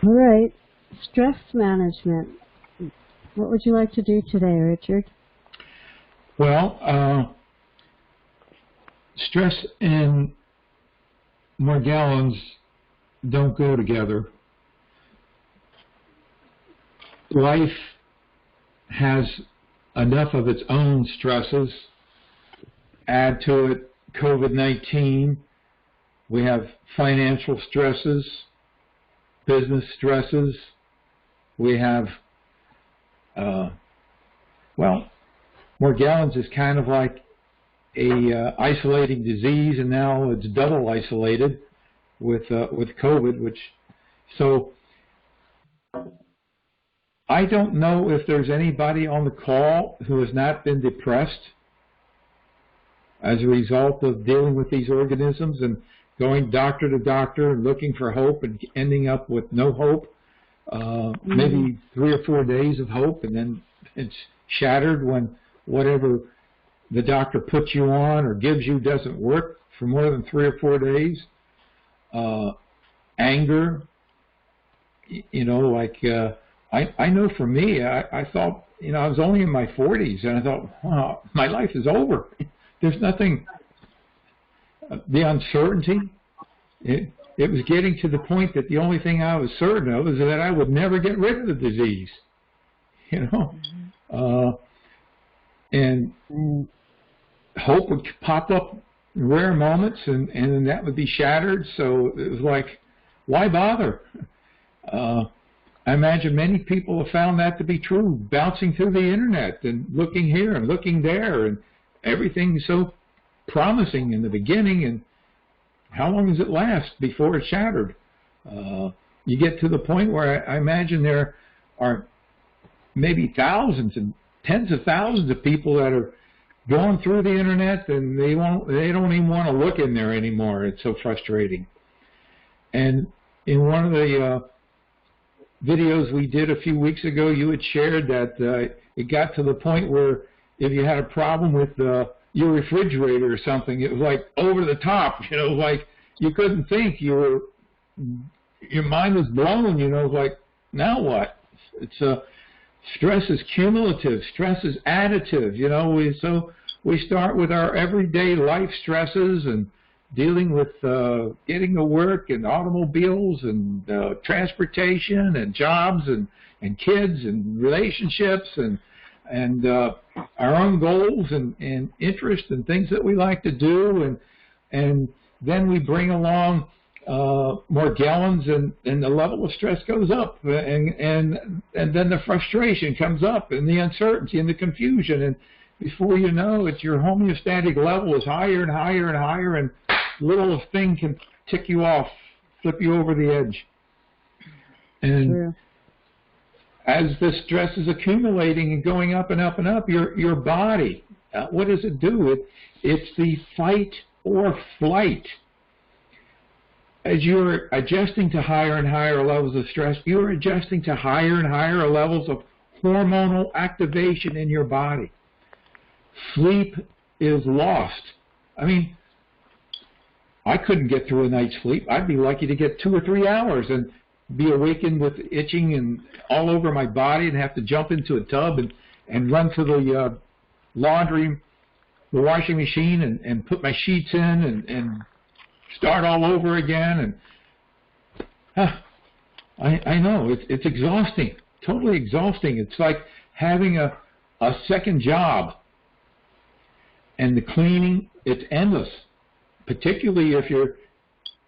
All right. Stress management. What would you like to do today, Richard? Well, stress and Morgellons don't go together. Life has enough of its own stresses. Add to it COVID-19. We have financial stresses, business stresses. We have, Morgellons is kind of like a isolating disease, and now it's double isolated with COVID. So I don't know if there's anybody on the call who has not been depressed as a result of dealing with these organisms and going doctor to doctor and looking for hope and ending up with no hope. Maybe 3 or 4 days of hope, and then it's shattered when whatever the doctor puts you on or gives you doesn't work for more than 3 or 4 days. Anger, I know for me, I thought, I was only in my 40s, and I thought, wow, my life is over. There's nothing, the uncertainty, it was getting to the point that the only thing I was certain of is that I would never get rid of the disease, and hope would pop up in rare moments, and that would be shattered. So it was like, why bother? I imagine many people have found that to be true, bouncing through the internet and looking here and looking there, and everything's so promising in the beginning, and how long does it last before it's shattered? You get to the point where I imagine there are maybe thousands and tens of thousands of people that are going through the internet, and they don't even want to look in there anymore. It's so frustrating. And in one of the videos we did a few weeks ago, you had shared that it got to the point where if you had a problem with your refrigerator or something, it was like over the top, like you couldn't think. Your mind was blown, like, now what? It's stress is cumulative, stress is additive, we start with our everyday life stresses and dealing with getting to work and automobiles and transportation and jobs and kids and relationships and our own goals and interests and things that we like to do, and then we bring along Morgellons, and the level of stress goes up, and then the frustration comes up, and the uncertainty and the confusion, and before you know it, your homeostatic level is higher and higher and higher, and little thing can tick you off, flip you over the edge. And True. As the stress is accumulating and going up and up and up, your body, what does it do? It's the fight or flight. As you're adjusting to higher and higher levels of stress, you're adjusting to higher and higher levels of hormonal activation in your body. Sleep is lost. I mean, I couldn't get through a night's sleep. I'd be lucky to get 2 or 3 hours and be awakened with itching and all over my body and have to jump into a tub and run to the the washing machine and put my sheets in and start all over again. And I know, it's exhausting, totally exhausting. It's like having a second job. And the cleaning, it's endless, particularly if you're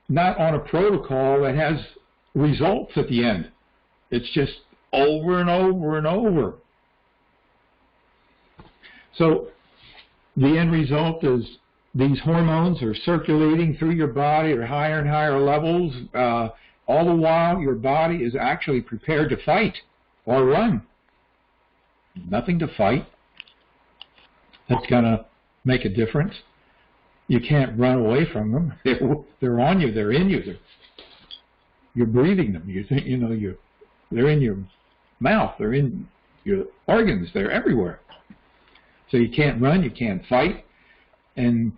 not on a protocol that has results at the end. It's just over and over and over. So the end result is these hormones are circulating through your body at higher and higher levels. All the while, your body is actually prepared to fight or run. Nothing to fight. That's going to make a difference. You can't run away from them. They're on you. They're in you. You're breathing them. They're in your mouth. They're in your organs. They're everywhere. So you can't run. You can't fight. And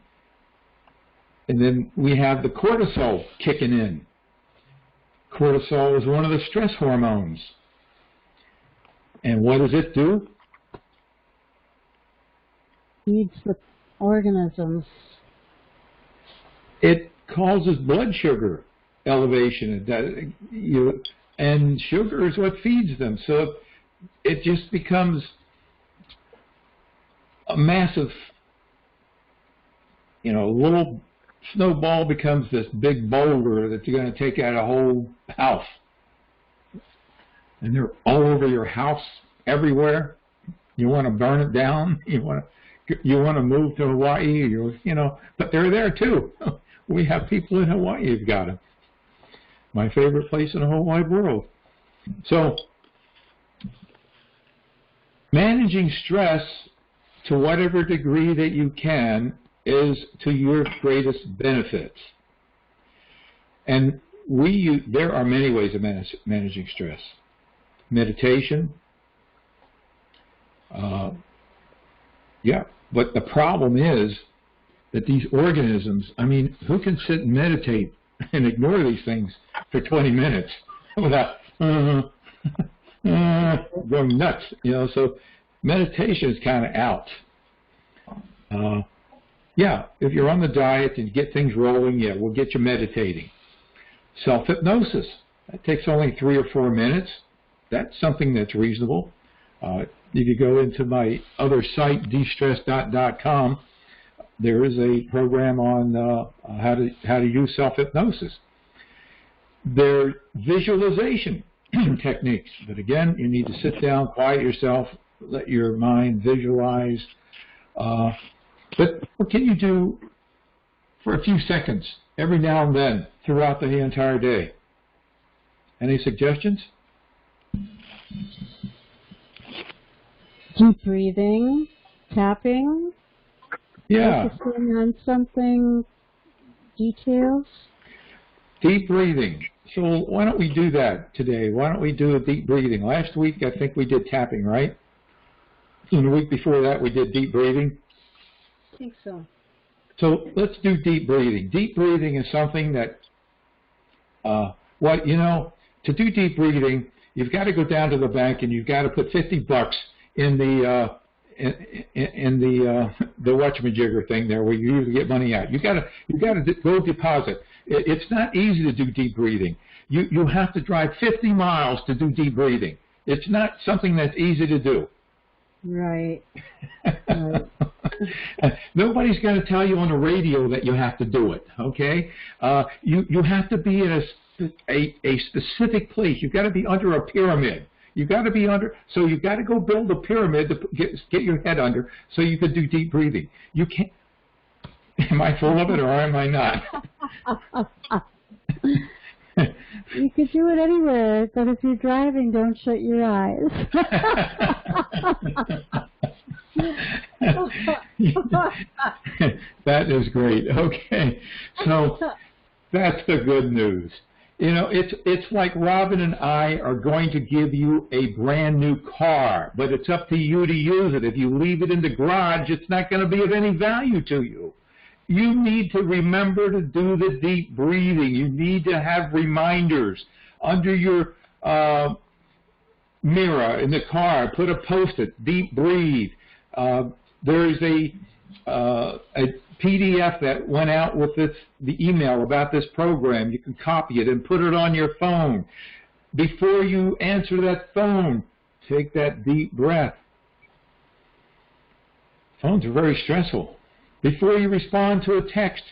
then we have the cortisol kicking in. Cortisol is one of the stress hormones. And what does it do? Feeds the organisms. It causes blood sugar elevation. And sugar is what feeds them. So it just becomes a massive, little snowball becomes this big boulder that you're going to take out a whole house. And they're all over your house, everywhere. You want to burn it down. You want to move to Hawaii. But they're there too. We have people in Hawaii who've got them. My favorite place in the whole wide world. So, managing stress to whatever degree that you can is to your greatest benefit. And there are many ways of managing stress. Meditation. But the problem is that these organisms, who can sit and meditate and ignore these things for 20 minutes without going nuts? So meditation is kind of out. If you're on the diet and get things rolling, we'll get you meditating. Self-hypnosis, that takes only 3 or 4 minutes. That's something that's reasonable. If you go into my other site, destress.com, there is a program on how to use self-hypnosis. There are visualization techniques, but again, you need to sit down, quiet yourself, let your mind visualize. But what can you do for a few seconds every now and then throughout the entire day? Any suggestions? Deep breathing, tapping, focusing on something, details. Deep breathing. So why don't we do that today? Why don't we do a deep breathing? Last week I think we did tapping, right? And the week before that we did deep breathing. I think so. So let's do deep breathing. Deep breathing is something that, to do deep breathing, you've got to go down to the bank and you've got to put $50 in the whatchamajigger thing there where you usually get money out. You got to go deposit. It's not easy to do deep breathing. You have to drive 50 miles to do deep breathing. It's not something that's easy to do. Right. Nobody's going to tell you on the radio that you have to do it. Okay, you have to be in a specific place. You've got to be under a pyramid. You've got to be under. So you've got to go build a pyramid to get your head under, so you could do deep breathing. You can't. Am I full of it or am I not? You could do it anywhere, but if you're driving, don't shut your eyes. That is great. Okay, so that's the good news. It's like Robin and I are going to give you a brand new car, but it's up to you to use it. If you leave it in the garage, it's not going to be of any value to you. You need to remember to do the deep breathing. You need to have reminders under your mirror in the car. Put a Post-it, deep breathe. There's a PDF that went out with the email about this program. You can copy it and put it on your phone. Before you answer that phone, take that deep breath. Phones are very stressful. Before you respond to a text,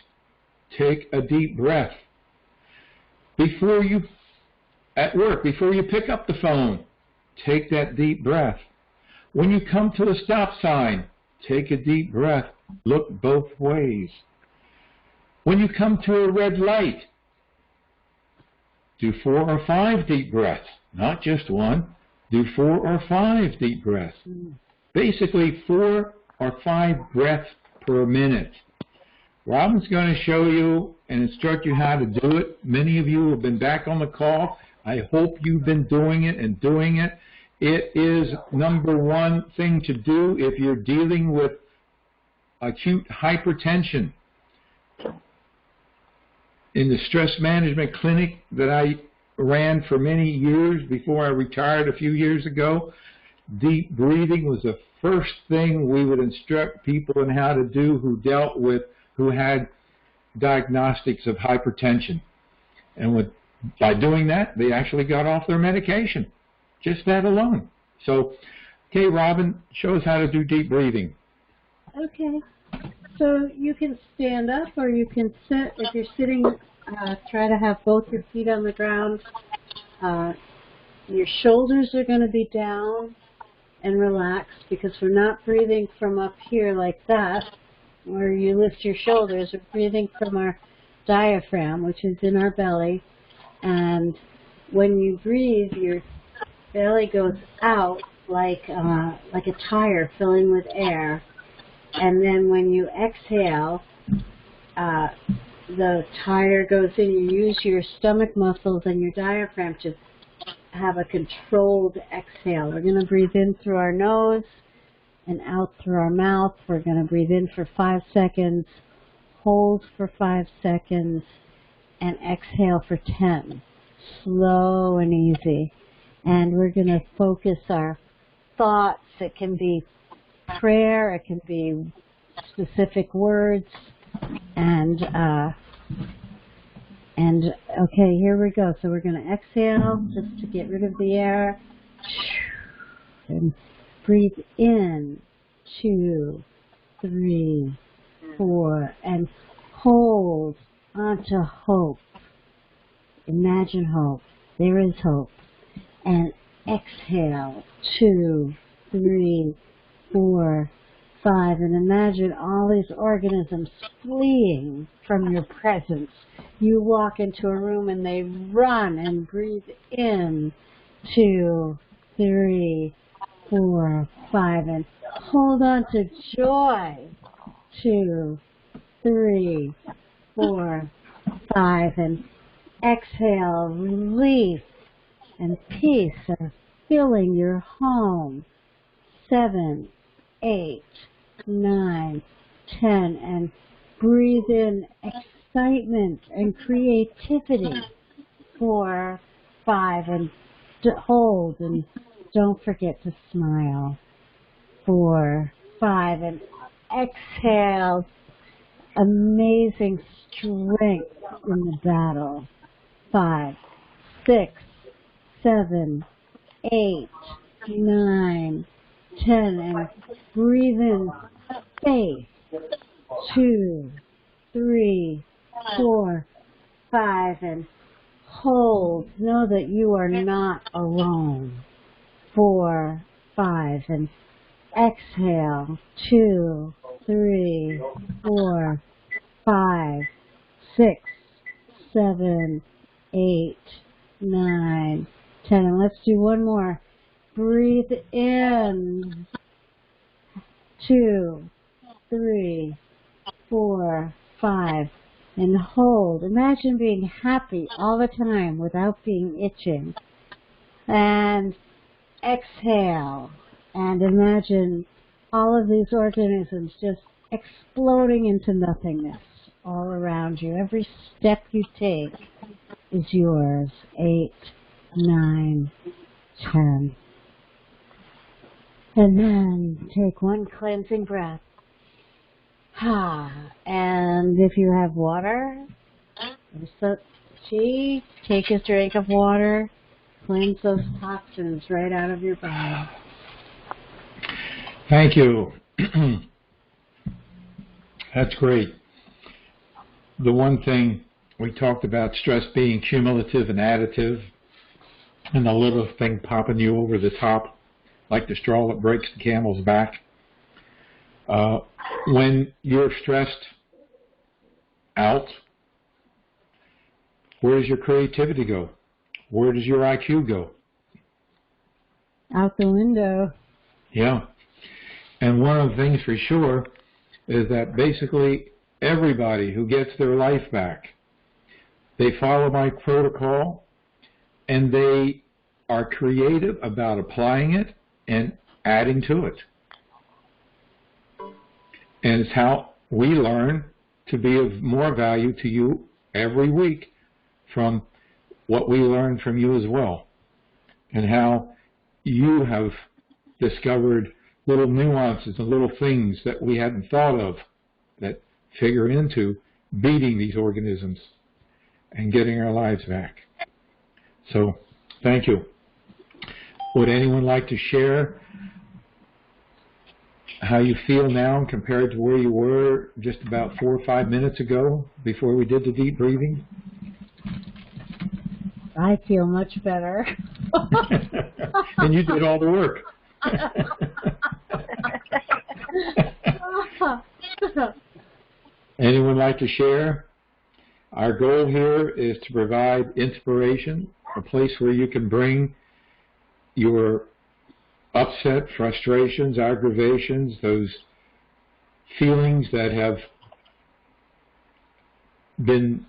take a deep breath. At work, before you pick up the phone, take that deep breath. When you come to a stop sign, take a deep breath. Look both ways. When you come to a red light, do 4 or 5 deep breaths, not just one. Do 4 or 5 deep breaths. Basically 4 or 5 breaths per minute. Robin's going to show you and instruct you how to do it. Many of you have been back on the call. I hope you've been doing it and doing it. It is number one thing to do if you're dealing with acute hypertension. In the stress management clinic that I ran for many years before I retired a few years ago, deep breathing was the first thing we would instruct people in how to do who had diagnostics of hypertension. And by doing that, they actually got off their medication. Just that alone. So, okay, Robin, show us how to do deep breathing. Okay. So you can stand up or you can sit. If you're sitting, try to have both your feet on the ground. Your shoulders are going to be down and relaxed because we're not breathing from up here like that, where you lift your shoulders. We're breathing from our diaphragm, which is in our belly. And when you breathe, your belly goes out like a tire filling with air. And then when you exhale, the tire goes in. You use your stomach muscles and your diaphragm to have a controlled exhale. We're going to breathe in through our nose and out through our mouth. We're going to breathe in for 5 seconds, hold for 5 seconds, and exhale for 10. Slow and easy. And we're going to focus our thoughts. It can be prayer, it can be specific words, and okay, here we go. So we're going to exhale just to get rid of the air, and breathe in, 2, 3, 4, and hold onto hope. Imagine hope. There is hope. And exhale, 2, 3, 4, 5, and imagine all these organisms fleeing from your presence. You walk into a room and they run, and breathe in, 2, 3, 4, 5, and hold on to joy, 2, 3, 4, 5, and exhale, relief and peace are filling your home, 7, 8, 9, 10, and breathe in excitement and creativity, 4, 5, and hold, and don't forget to smile, 4, 5, and exhale, amazing strength in the battle, 5, 6, 7, 8, 9, 10, and breathe in faith, 2, 3, 4, 5, and hold. Know that you are not alone, 4, 5, and exhale, 2, 3, 4, 5, 6, 7, 8, 9, 10, and let's do one more. Breathe in, 2, 3, 4, 5, and hold. Imagine being happy all the time without being itching. And exhale, and imagine all of these organisms just exploding into nothingness all around you. Every step you take is yours. 8, 9, 10. And then take one cleansing breath. And if you have water, take a drink of water. Cleanse those toxins right out of your body. Thank you. That's great. The one thing we talked about, stress being cumulative and additive, and the little thing popping you over the top, like the straw that breaks the camel's back. When you're stressed out, where does your creativity go? Where does your IQ go? Out the window. Yeah. And one of the things for sure is that basically everybody who gets their life back, they follow my protocol and they are creative about applying it and adding to it. And it's how we learn to be of more value to you every week, from what we learned from you as well, and how you have discovered little nuances and little things that we hadn't thought of that figure into beating these organisms and getting our lives back. So, thank you. Would anyone like to share how you feel now compared to where you were just about 4 or 5 minutes ago before we did the deep breathing? I feel much better. And you did all the work. Anyone like to share? Our goal here is to provide inspiration, a place where you can bring your upset, frustrations, aggravations, those feelings that have been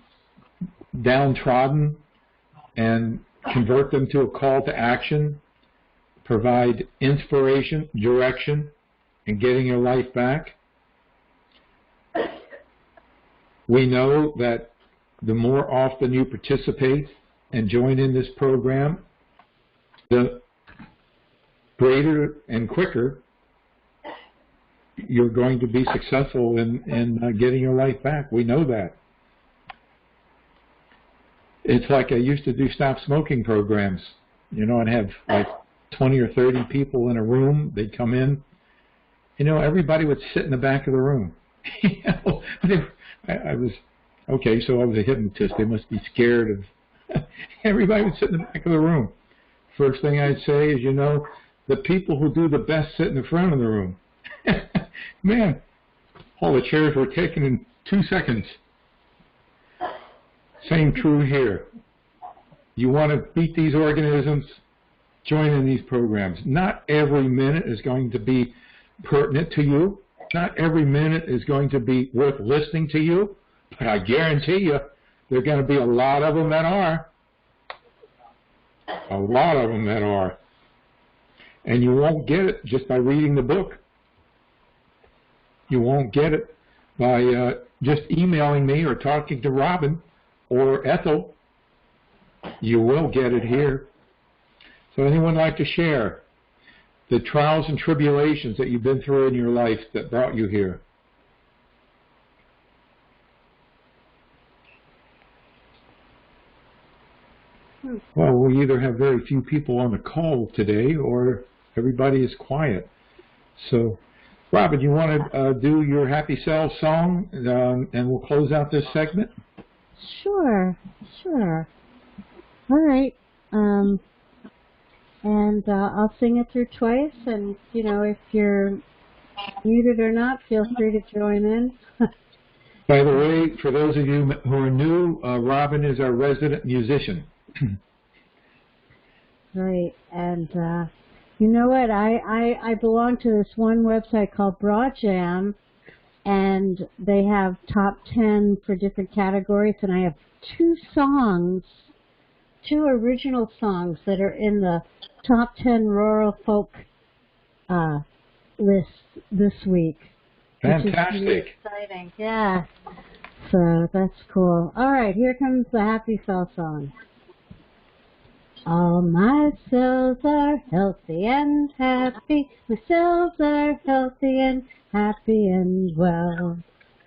downtrodden, and convert them to a call to action, provide inspiration, direction, and getting your life back. We know that the more often you participate and join in this program, the greater and quicker you're going to be successful in getting your life back. We know that. It's like I used to do stop smoking programs, you know, and have like 20 or 30 people in a room. They'd come in, you know, everybody would sit in the back of the room. You know, I was, okay, so I was a hypnotist. They must be scared of, everybody would sit in the back of the room. First thing I'd say is, you know, the people who do the best sit in the front of the room. Man, all the chairs were taken in 2 seconds. Same true here. You want to beat these organisms, join in these programs. Not every minute is going to be pertinent to you. Not every minute is going to be worth listening to you. But I guarantee you, there are going to be a lot of them that are. A lot of them that are. And you won't get it just by reading the book. You won't get it by just emailing me or talking to Robin or Ethel. You will get it here. So anyone like to share the trials and tribulations that you've been through in your life that brought you here? Well, we either have very few people on the call today or everybody is quiet. So, Robin, you want to do your Happy Self song and we'll close out this segment? Sure. All right. And I'll sing it through twice, and, you know, if you're muted or not, feel free to join in. By the way, for those of you who are new, Robin is our resident musician. Right, and you know what, I belong to this one website called BroadJam, and they have top 10 for different categories, and I have 2 original songs that are in the top 10 rural folk list this week. Fantastic. Which is really exciting, yeah. So that's cool. All right, here comes the Happy Cell song. All my cells are healthy and happy. My cells are healthy and happy and well.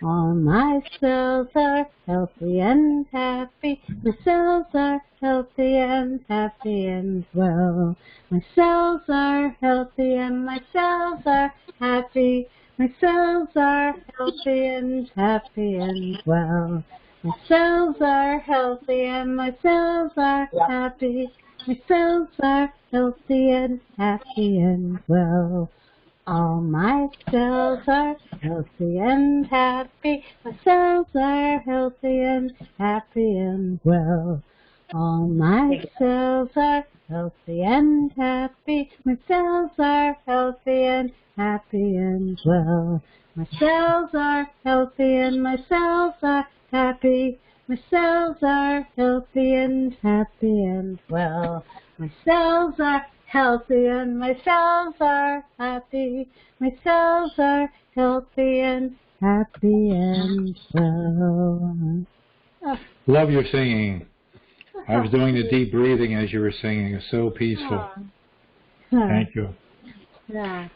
All my cells are healthy and happy. My cells are healthy and happy and well. My cells are healthy and my cells are happy. My cells are healthy and happy and well. My cells are healthy and my cells are happy. My cells are healthy and happy and well. All my cells are healthy and happy. My cells are healthy and happy and well. All my cells are healthy and happy. My cells are healthy and happy and well. My cells are healthy and my cells are happy. My cells are healthy and happy and well. My cells are healthy and my cells are happy. My cells are healthy and happy and well. Love your singing. I was doing the deep breathing as you were singing. It's so peaceful. Huh. Thank you. Yeah.